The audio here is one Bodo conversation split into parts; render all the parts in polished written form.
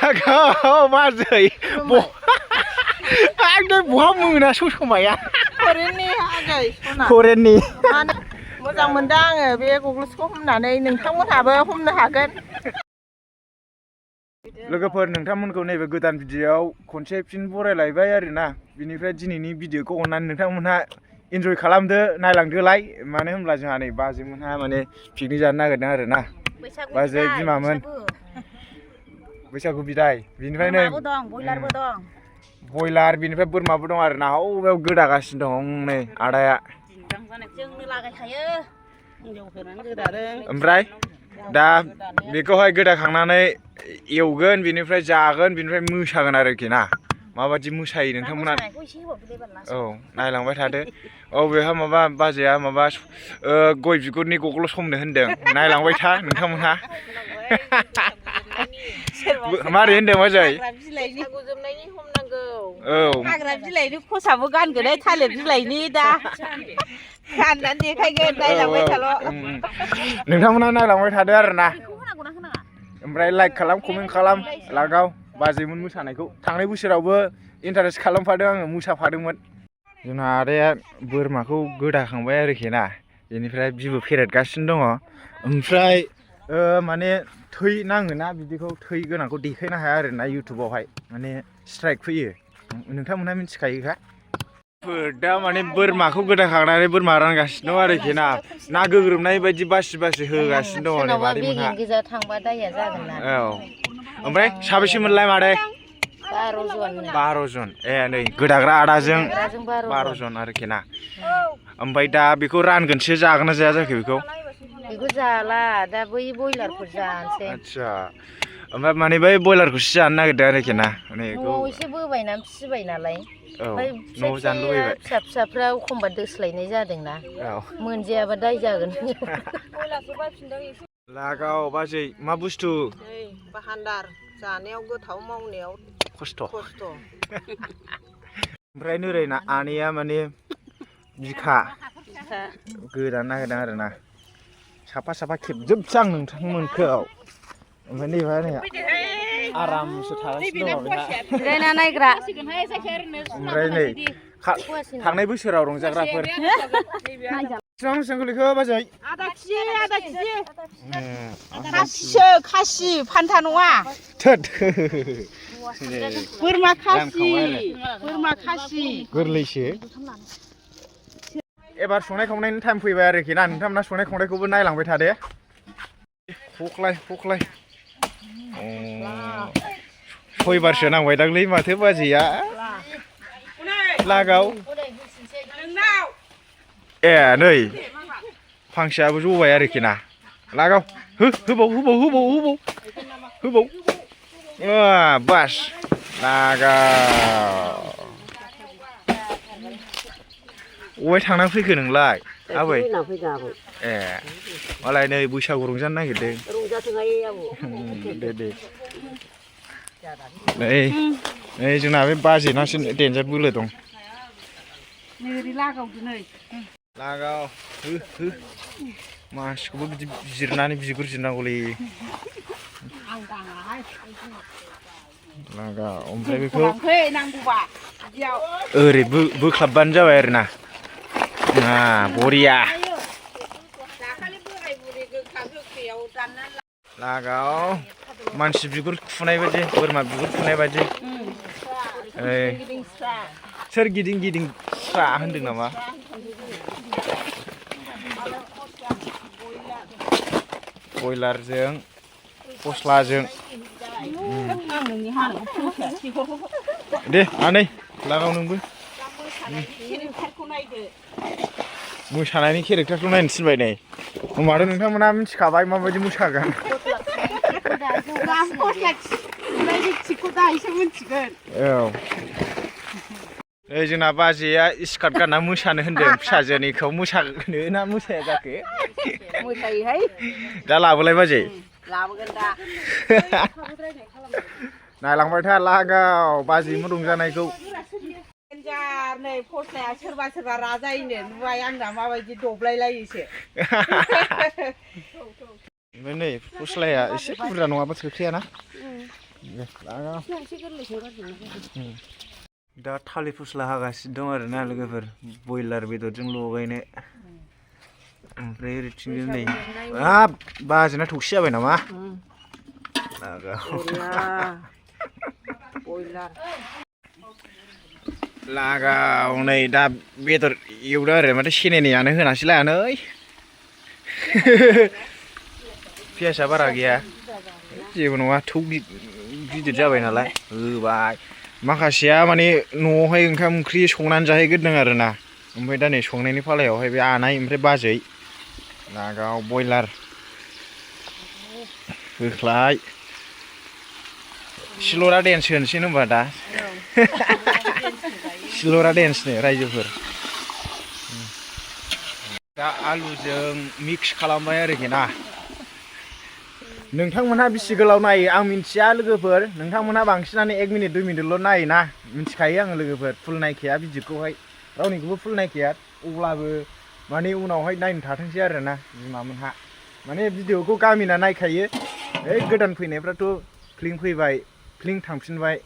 लागाव बाजै आंनो बहा मोना ससमाया फरेननि आगै फरेननि मोजां मोनदों आङो बे गग्लसखौ हमनानै नोंथांमोनहाबो हमनो हागोन लोगोफोर नोंथांमोनखौ नैबे गोदान भिडिअआव खनसे फिन बरायलायबाय आरोना बिनिफ्राय दिनैनि भिडिअखौ अननानै नोंथांमोनहा इन्जय खालामदो नायलांदोलाय मानो होनब्ला जोंहा नै बाजैमोनहा माने पिकनिक जानो नागिरदों आरोना बाजै बिमामोन बैसागु बिदाय बिनिफ्राय नै बयलारबो दं बयलार बिनिफ्राय बोरमाबो दं आरोना बेयाव गोदागासिनो दं नै आदाया जोंनो लागायखायो ओमफ्राय दा बेखौहाय गोदाखांनानै एवगोन बिनिफ्राय जागोन बिनिफ्राय मोसागोन आरोखि ना माबादि मोसायो नोंथांमोना औ नायलांबाय थादो औ बेहा माबा बाजैया माबा गय बिगुरनि गग्ल' समनो होनदों नायलांबाय था नोंथांमोनहा मारै होनदों बाजै औ हाग्रा बिलाइनि खसाबो गानगोन थालिर बिलाइनि दा गाननानै देखायगोन नायलांबाय थाल' नोंथांमोना नायलांबाय थादो आरोना ओमफ्राय लाइक खालाम कमेन्ट खालाम लागाव बाजैमोन मोसानायखौ थांनाय बोसोरावबो इन्टारेस्ट खालामफादों आङो मोसाफादोंमोन जोंना आदाया बोरमाखौ गोदाखांबाय आरोखि ना बेनिफ्राय बिबु फेरेदगासिनो दङ ओमफ्राय माने थै नाङोना बिदिखौ थै गोनांखौ देखायनो हाया आरोना इउटुबावहाय माने स्ट्राइक फैयो नोंथांमोनहा मिथिखायोखा दा माने बोरमाखौ गोदाखांनानै बोरमा रानगासिनो दं आरोखि ना गोग्रोमनाय बायदि बासि बासि होगासिनो दङ नै मादैमोनहा गोजा थांबा दाया जागोन ना औ ओमफ्राय साबेसे मोनलाय मादै 12 जन ए नै गोदाग्रा आदाजों 12 जन आरोखि ना ओमफ्राय दा बेखौ रानगोनसो जागोन ना जाया जाखो बेखौ जाला दा बै बयलारफोर जानोसै आदसा ओमफ्राय माने बै बयलारखौसो जानो नागिरदों आरोखि ना न'आव एसे बोबायना फिसिबाय नालाय औ न'आव जानो लुबैबाय फिसाफ्रा एखमबा दोस्लायनाय जादोंना मोनजायाबा दाय जागोन लागाव बाजै मा बुस्थु बाहान्दार जानायाव गोथाव मावनायाव खस्थ' ओमफ्राय नोरैना आनैया माने बिखा गोदानो नागिरदों आरोना साफा खेबजोबसै आं नोंथांमोनखौ ओमफ्राय नैबा नै आरामसो थागासिनो दङ जिरायना नायग्रा ओमफ्राय नै थांनाय बोसोराव रंजाग्राफोर बेसेबां गोलैखो बाजै आदा केजि खासि फान्था नङा बोरमा खासि गोरलैसो एबार संनाय खावनायनि टाइम फैबाय आरोखि ना नोंथांमोना संनाय खावनायखौबो नायलांबाय थादे फख्लाय सयबारसो नांबाय दांलै माथो बाजैया लागाव ए नै फांसेयाबो जबाय आरोखि ना लागाव होबाव बास लागाव अबाय थांना फैखो नोंलाय आबै ए मालाय नै बैसागु रंजानो नागिरदों दे नै जोंना बे बाजेनासो देन्जार बोलो दं लागाव मानसिखौबो बिदि बिजिरनानै बिगुर जिरनांगौलै लागाव ओमफ्राय बेखौ ओरै बोख्लाबबानो जाबाय आरोना बरिया लागाव मानसि बिगुर खुनाय बायदि बोरमा बिगुर खुनाय बायदि सोर गिदिं स्रा होनदों नामा बयलारजों फस्लाजों दे आनै लागाव नोंबो मोसानायनि केरेक्टारखौ नायनो थिनबाय नै होनबाथ' नोंथांमोना मिथिखाबाय माबायदि मोसागोन औ नै जोंना बाजैया स्कार्ट गानना मोसानो होनदों फिसाजोनिखौ मोसानो ना मोसाया जाखो मोसायोहाय दा लाबोलाय बाजै लाबोगोन दा नायलांबाय था लागाव बाजैमोन रंजानायखौ नै फस्लाया सोरबा राजायैनो नुबाय आंना माबायदि दब्लायलायोसो ओमफ्राय नै फस्लाया एसे बुरजा नङाबा थोखायाना दा थालिर फस्ला हागासिनो दं आरोना लोगोफोर बयलार बेदरजों लगायनो ओमफ्राय ओरैथिंजों नै हाब बाजैना थौसि जाबाय नामा लागाव नै दा बेदर एवदो आरो माथो सेनेनियानो होनासै लायानै पियासा बारा गैया जेबो नङा थौ गिदिर जाबाय नालाय होबाय माखासेया माने न'आवहाय ओंखाम ओंख्रि संनानै जाहैग्रोदों आरोना ओमफ्राय दा नै संनायनि फालायावहाय बे आनाय ओमफ्राय बाजै लागाव बयलार होख्लाय सिलरा डेन्स होनोसै होनबा दा सिलरा डेन्सनो रायजोफोर दा आलुजों मिक्स खालामबाय आरोखि ना नोंथांमोनहा बेसे गोलाव नायो आं मिन्थिया लोगोफोर नोंथांमोनहा बांसिनानो 1 मिनिट 2 मिनिटल' नायोना मिन्थिखायो आङो लोगोफोर फुल नायखाया भिडिअखौहाय रावनिखौबो फुल नायखाया अब्लाबो माने उनावहाय नायनो थाथोंसै आरोना बिमामोनहा माने भिडिअखौ गामिना नायखायो गोदान फैनायफ्राथ' फ्लिं फैबाय फ्लिं थांफिनबाय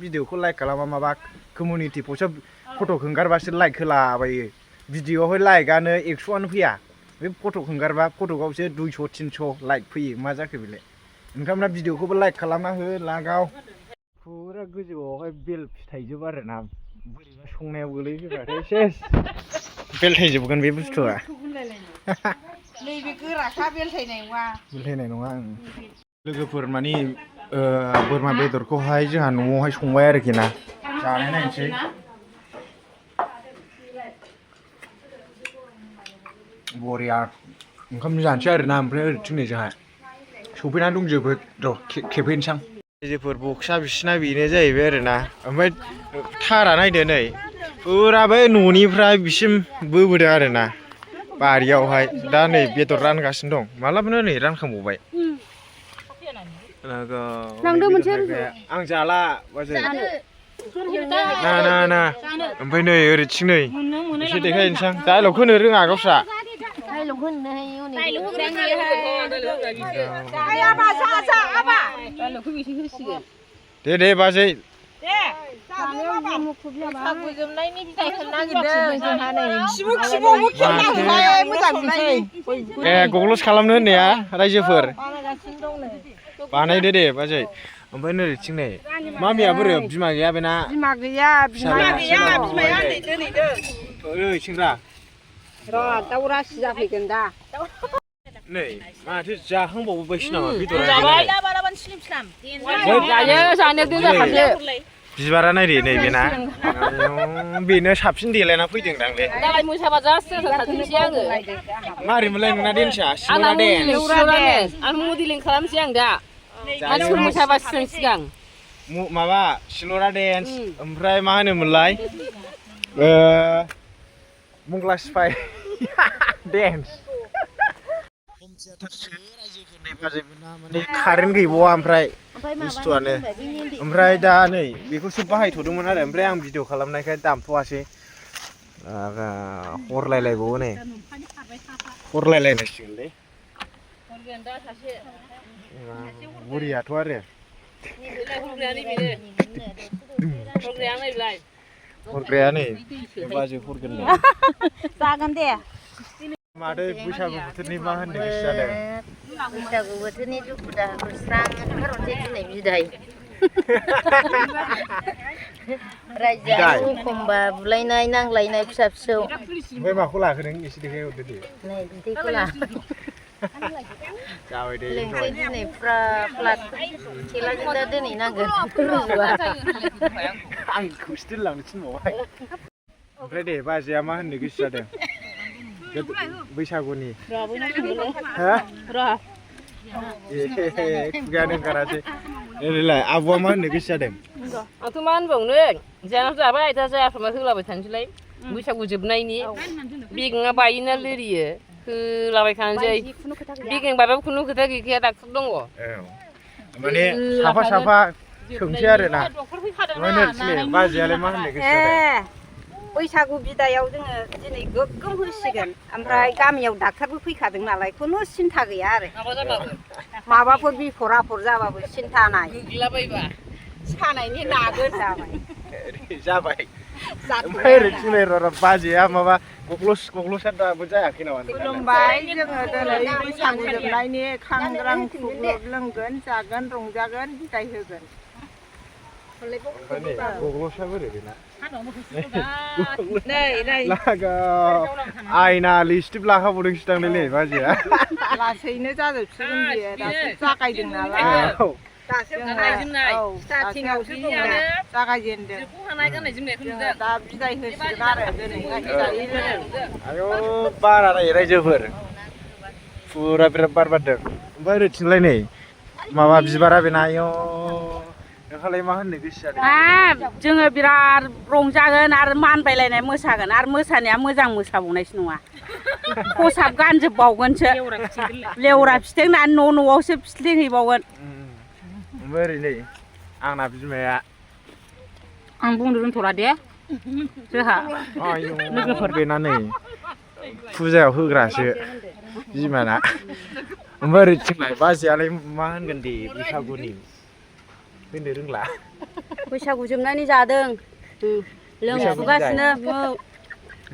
भिडिअखौ लाइक खालामा माबा कमिउनिटि पस्टआव फट' हंगारबासो लाइक होलाबायो भिडिअआवहाय लाइकआनो 100आनो फैया बे फट' हंगारबा फट'आवसो 200 300 लाइक फैयो मा जाखो बेलाय ओंखामना भिडिअखौबो लाइक खालामना हो लागाव फुरा गोजौआवहाय बेल फिथाइजोब आरोना बोरैबा संनायाव गोलैफैबाथाय सेस बेलथायजोबगोन बे बुस्थुआ नैबे गोराखा बेलथायनाय नङा लोगोफोर माने बोरमा बेदरखौहाय जोंहा न'आवहाय संबाय आरोखि ना जानाय नायनोसै बरिया ओंखाम जानोसै आरोना ओमफ्राय ओरैथिं नै जोंहा सफैना दंजोबो र' खेबहैनोसां रायजोफोर बक्सा बिसिना बेनो जाहैबाय आरोना ओमफ्राय थारा नायदो नै फुरा बै न'निफ्राय बिसिम बोबोदों आरोना बारियावहाय दा नै बेदर रानगासिनो दं मालाबानो नै रानखांबावबाय आं जाला बाजै ना ओमफ्राय नै ओरैथिं नै एसे देखायनोसै आं डाइलग होनो रोङा गावस्रा दे बाजै गग्लस खालामनो होननाया रायजोफोर बानायदो दे बाजै ओमफ्राय नोरैथिं नै मामिया बोरै बिमा गैया बेना बिमा गैया बिमाया नै दोनैदों ओइ सेंग्रा र' दाउ रासि जाफैगोन दा नै माथो जाखांबावबायसो नामा बेदरा जानो दोजाखासो बिबारा नायदे नै बेना बेनो साबसिन देलायना फैदों दांलै दालाय मोसाबा जासो थाथोंसै आङो मारैमोनलाय नोंना देन्सा सिलरा देन्स आं मडेलिं खालामसै आं दा मानसिफोर मोसाबा सिगां माबा सिलरा देन्स ओमफ्राय मा होनोमोनलाय मंगला सिफाय देन्स माने कारेन्ट गैबावा ओमफ्राय बुस्थुआनो ओमफ्राय दा नै बेखौसो बाहायथ'दोंमोन आरो ओमफ्राय आं भिडिअ खालामनायखाय दामथ'वासै हरलायलायबावो नै हरलायलायनांसिगोनलै बुरियाथ' आरो हरग्राया नै बाजै हरगोन जागोन दे माथो बैसागु बोथोरनि मा होननो गोसो जादों बैसागु बोथोरनि दुखु दाहाखौ स्रां ओंखारहरसै दिनै बिदाय रायजोआव एखमबा बुलायनाय नांलायनाय फिसा फिसौ ओमफ्राय माखौ लाखो नों एसे देखायहरदो दे नै बिदैखौ लाबाय जाबाय दे लोंसै दिनै फुरा फ्लाट थेलाजों दा दिनै नांगोन आंखौसो दोनलांनो थिनबावबाय ओमफ्राय दे बाजैया मा होननो गोसो जादों बैसागुनि खुगायानो ओंखारासै ओरैलाय आब'आ मा होननो गोसो जादों आंथ' मा होनबावनो जानाथ' जाबाय दा जायाफ्रामा होलाबाय थानोसैलाय बैसागु जोबनायनि बेगेङा बायोना लोरियो होलाबाय थानोसै बेगें बायबाबो खुनु खोथा गैखाया डाक्टार दङ माने साफा सोंसै आरोना ओमफ्राय नोंसोरलाय बाजैयालाय मा होननो गोसो जादों बैसागु बिदायाव जोङो दिनै गोग्गोम होसिगोन ओमफ्राय गामियाव डाक्टारबो फैखादों नालाय खुनु सिन्था गैया आरो माबाफोर बिफर आफर जाबाबो सिन्था नाय सानायनि नागोन जाबाय ओमफ्राय ओरैथिंलाय र' बाजैया माबा गग्ल'सा दाबो जायाखै नामा खुलुमबाय जोङो दिनै बैसागु जोबनायनि खांग्रां खुग्लुब लोंगोन जागोन रंजागोन बिदाय होगोन गग्ल'सा बोरै बेना लागाव आयना लिस्टिप लाखाबावदोंसो दांलै बाजैया लासैनो जाजोबसिगोन बियो दासो जागायदों नालाय जागायजेनदों जोङो दा बिदाय होसिगोन आरो दिनैहाय आयौ बारा नै रायजोफोर फुरा बिराद बार बारदों ओमफ्राय ओरैथिंलाय नै माबा बिबारा बेना आयौ नोंहालाय मा होननो गोसो जादों जोङो बिराद रंजागोन आरो मानबायलायनाय मोसागोन आरो मोसानाया मोजां मोसाबावनायसो नङा खसाब गानजोबबावगोनसो लेवरा फिथेंनानै न'आवसो फिथ्लिहैबावगोन ओमफ्राय ओरै नै आंना बिमाया आं बुंनो रोंथ'ला दे जोंहा लोगोफोर बेना नै फुजायाव होग्रासो बिमाना ओमफ्राय ओरैथिंलाय बाजैयालाय मा होनगोन दे बैसागुनि होननो रोंला बैसागु जोबनानै जादों लोंफुगासिनो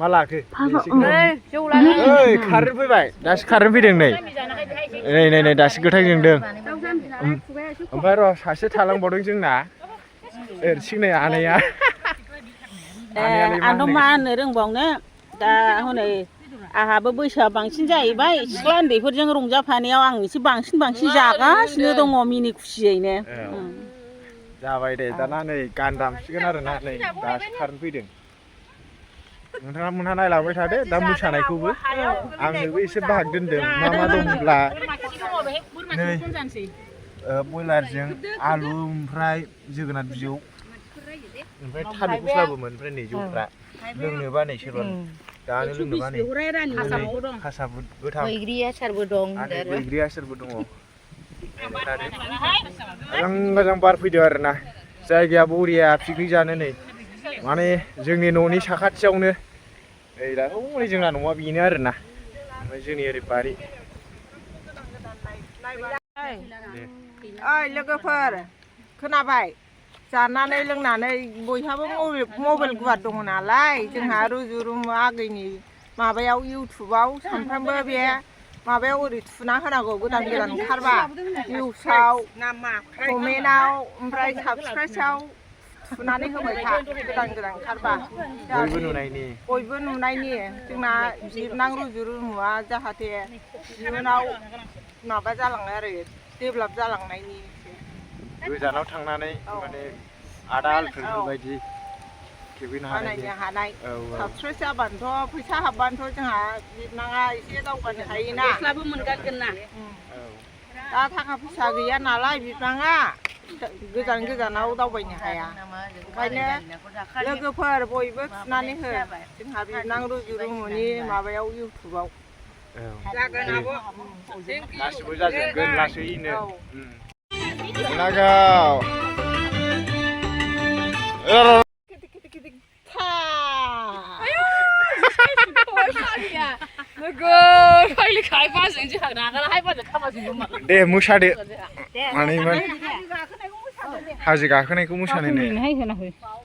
मा लाखो जौ लादों ओइ खारेन्ट फैबाय दासो खारेन्ट फैदों नै नै दासो गोथां जोंदों ओमफ्राय र' सासे थालांबावदों जोंना ओरैथिं नै आनैया आंथ' मा होननो रोंबावनो दा हनै आंहाबो बैसोआ बांसिन जाहैबाय सिख्ला उन्दैफोरजों रंजाफानायाव आं एसे बांसिन जागासिनो दङ मिनि खुसियैनो जाबाय दे दाना नै गान दामसिगोन आरोना नै दासो कारेन्ट फैदों नोंथाङा मोनहा नायलांबाय थादो दा मोसानायखौबो आंनोबो एसे बाहाग दोनदों मा दंब्ला नै बयलारजों आलु ओमफ्राय जोगोनार बिजौ ओमफ्राय थालिर फस्लाबोमोन ओमफ्राय नै जौफ्रा लोंनोबा नै सोरबा दानो लोंनोबा नै खासाबो गोथां बैग्रि आसारबो दं बैग्रि आसारबो दङ मोजां बार फैदों आरोना जायगाया बरिया पिकनिक जानो नै माने जोंनि न'नि साखाथियावनो ओइ दाथ' हनै जोंना न'आ बेनो आरोना ओमफ्राय जोंनि ओरै बारि ओइ लोगोफोर खोनाबाय जानानै लोंनानै बयहाबो मबाइल गुवार दङ नालाय जोंहा रुजु रुमु आगैनि माबायाव इउटुबाव सानफ्रामबो बे माबायाव ओरै थुना होनांगौ गोदान ओंखारबा निउसाव कमेन्टआव ओमफ्राय साबसक्राइबआव थुनानै होबाय था गोदान ओंखारबा बयबो नुनायनि जोंना जिबनां रुजु रुमुआ जाहाथे इयुनाव माबा जालाङो आरो डेभेलप जालांनायनि गोजानाव थांनानै माने आदा आलफोर बायदि खेबैनो हानाय साबसक्राइब जाबानोथ' फैसा हाबबानोथ' जोंहा जिबनाङा एसे दावगानो हायोना दा थाखा फैसा गैया नालाय बिबाङा गोजानाव दावबायनो हाया ओंखायनो लोगोफोर बयबो थुनानै हो जोंहा बिबनां रुजु रुमुनि माबायाव इउटुबाव गासिबो जाजोबगोन लासैनो लागाव दे मोसादो मानैमोन हाजो गाखोनायखौ मोसानो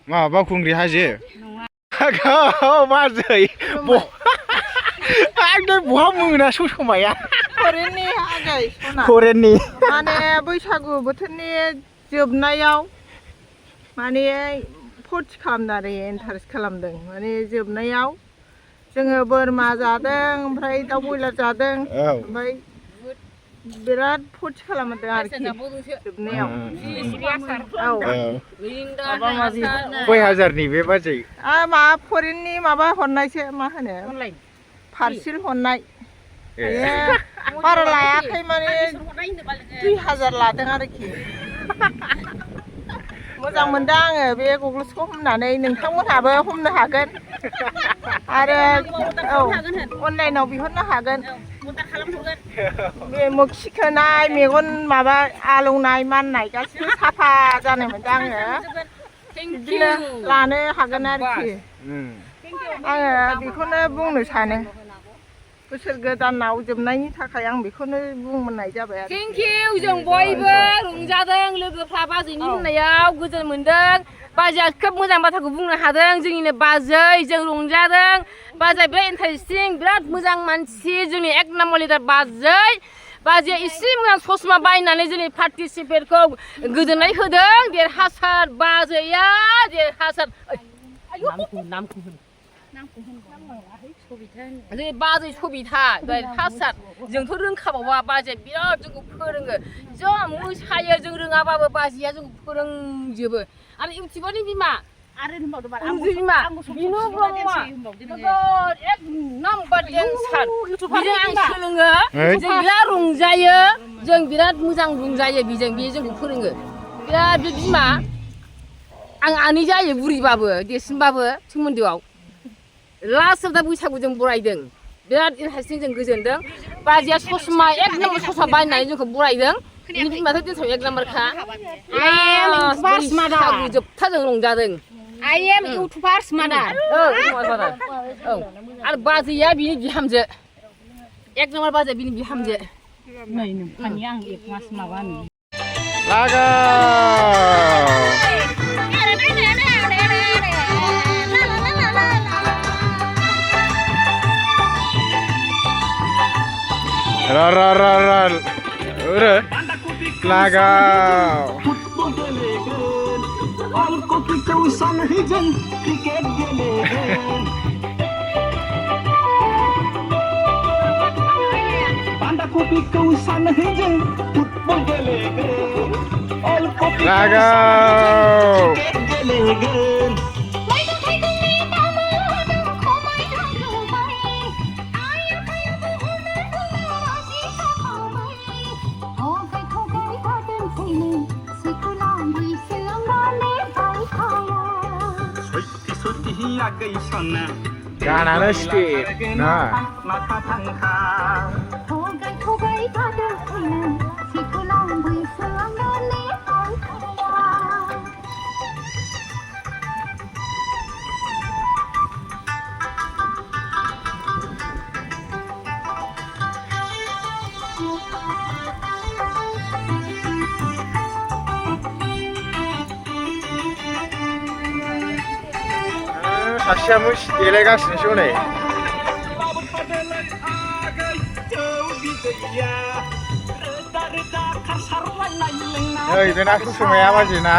मा बावखुंग्रि हाजो बाजै आंनो बहा मोना समाया फरेननि माने बैसागु बोथोरनि जोबनायाव माने फुरथि खालामदों आरो इन्टारेस्ट खालामदों माने जोबनायाव जोङो बोरमा जादों ओमफ्राय दाउ बयलार जादों ओमफ्राय बिराद फुरथि खालामदों आरोखि जोबनायाव कय हाजारनि बे बाजै माबा फरेननि माबा हरनायसो मा होनो पार्सेल हरनाय बारा लायाखै माने 2000 लादों आरोखि मोजां मोनदों आङो बे गग्लसखौ हमनानै नोंथांमोनहाबो हमनो हागोन आरो अनलाइनाव बिहरनो हागोन बे मोखि खोनाय मेगन माबा आलौनाय माननाय गासिबो साफा जानाय मोनदों आङो बिदिनो लानो हागोन आरोखि आङो बेखौनो बुंनो सानो बोसोर गोदानाव जोबनायनि थाखाय आं बेखौनो बुंनाय जाबाय आरो थेंक इउ जों बयबो रंजादों लोगोफ्रा बाजैनि होननायाव गोजोन मोनदों बाजैया खोब मोजां बाथ्राखौ बुंनो हादों जोंनिनो बाजै जों रंजादों बाजैया बिराद इन्टारेस्टिं बिराद मोजां मानसि जोंनि एक नाम्बार लिडार बाजैया एसे मोजां ससमा बायनानै जोंनि पार्टिसिपेटखौ गोजोननाय होदों देरहासार बाजैया देरहासार नामखौ होन जे बाजै सबिता देरहासार जोंथ' रोंखाबावा बाजैया बिराद जोंखौ फोरोङो जा मोसायो जों रोङाबाबो बाजैया जोंखौ फोरोंजोबो आरो इउटुबारनि बिमा बिमा बिनु ब्रह्मआ नोगोद एक नाम्बार डेन्सार बिजों आं सोलोङो जों बिराद रंजायो जों बिराद मोजां रंजायो बिजों बे जोंखौ फोरोङो बिराद बे बिमा आं आनै जायो बुरिबाबो देरसिनबाबो सोमोन्दोआव लास्टआव दा बैसागु जों बरायदों बिराद इन्टारेस्टिं जों गोजोनदों बाजैया ससमा एक नाम्बार ससमा बायनानै जोंखौ बरायदों बिनि बिमाथ' देन्सार एक नाम्बारखा बैसागु जोबथा जों रंजादों I am YouTuber's mother. औ आरो बाजैया बिनि बिहामजो एक नाम्बार बाजैया बिनि बिहामजो नै नोंथांनि आं एक मास माबानो Lagaw Ganano step nah सासेया मुस देलायगासिनोसो हनै नै बे ना खुसुमाया बाजैना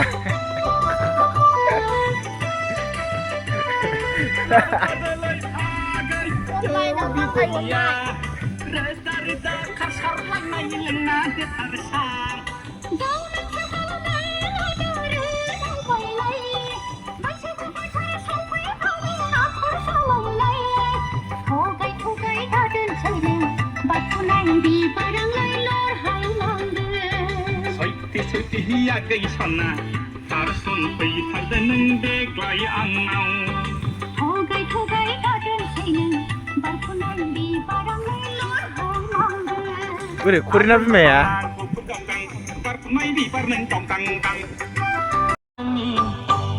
Boleh, kurina bimbaya.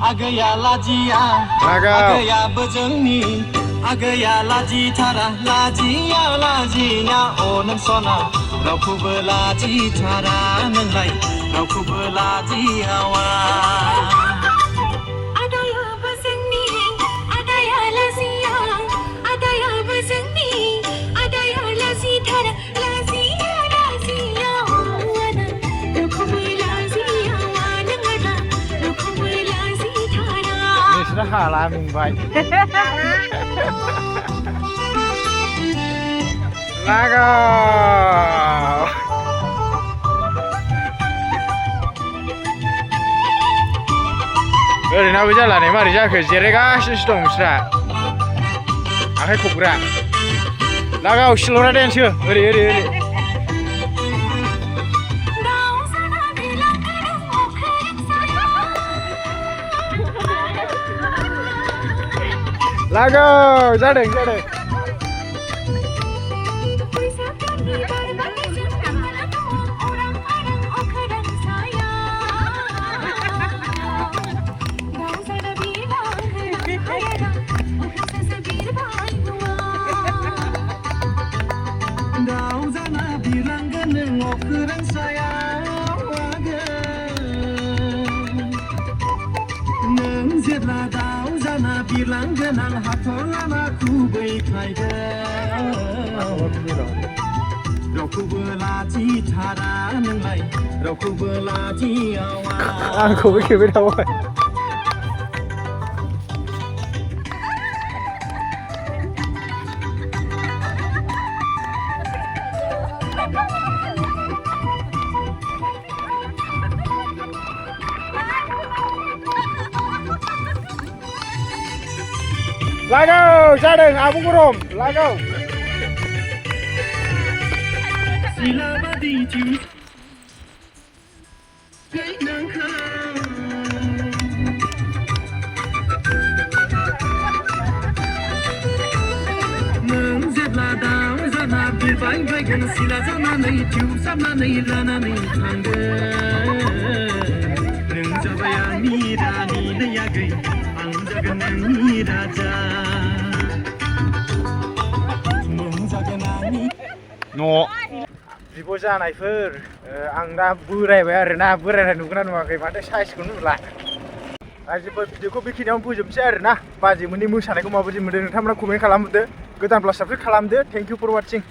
Agaya lajia, agaya bejengni, agaya laji tara, lajiya lajinya onang sona, raukubo laji tara nenglai, raukubo laji hawa. Agaya bejengni, agaya lajiya, agaya bejengni, agaya laji tara, lajiya lajinya ona, raukubo laji hawa nenglada, raukubo laji tara. Sudah kalah mingbai. Lagaw. ओरैनो जालानै मारै जाखो जिरायगासिनोसो दं बिस्रा आखाइ खबग्रा लागाव सिलरा देनसो ओरै ओरै ओरै लागाव जादों जादों जेब्ला दाउ जाना बिरलांगोन आं हाथरलाना खुबैखायगोन रावखौबो लाजिथारा नोंलाय रावखौबो लाजियावा आंखौबो खेबबाय थाबाय लागौ जादों आबुं गरम लागौ सिलाबादि जिउ नोंखौ नों जेब्ला दाउ जाना बिरबाय बायगोन सिला जानानै थिउसाबनानै लानानै थांगोन नों जाबाय आंनि रानि नैयागै आं जागोन नोंनि राजा नों जागोन आंनि न' बिब' जानायफोर आं दा बोरायबाय आरोना बोरायनाय नुगोना नुवाखै माथो साइजखौनो नुला आजिबो भिडिअखौ बेखिनियावनो फोजोबनोसै आरोना बाजैमोननि मोसानायखौ माबायदि मोनदों नोंथांमोना कमेन्ट खालामदो गोदानब्ला साबस्क्राइब खालामदो थेंक इउ फर वाचिं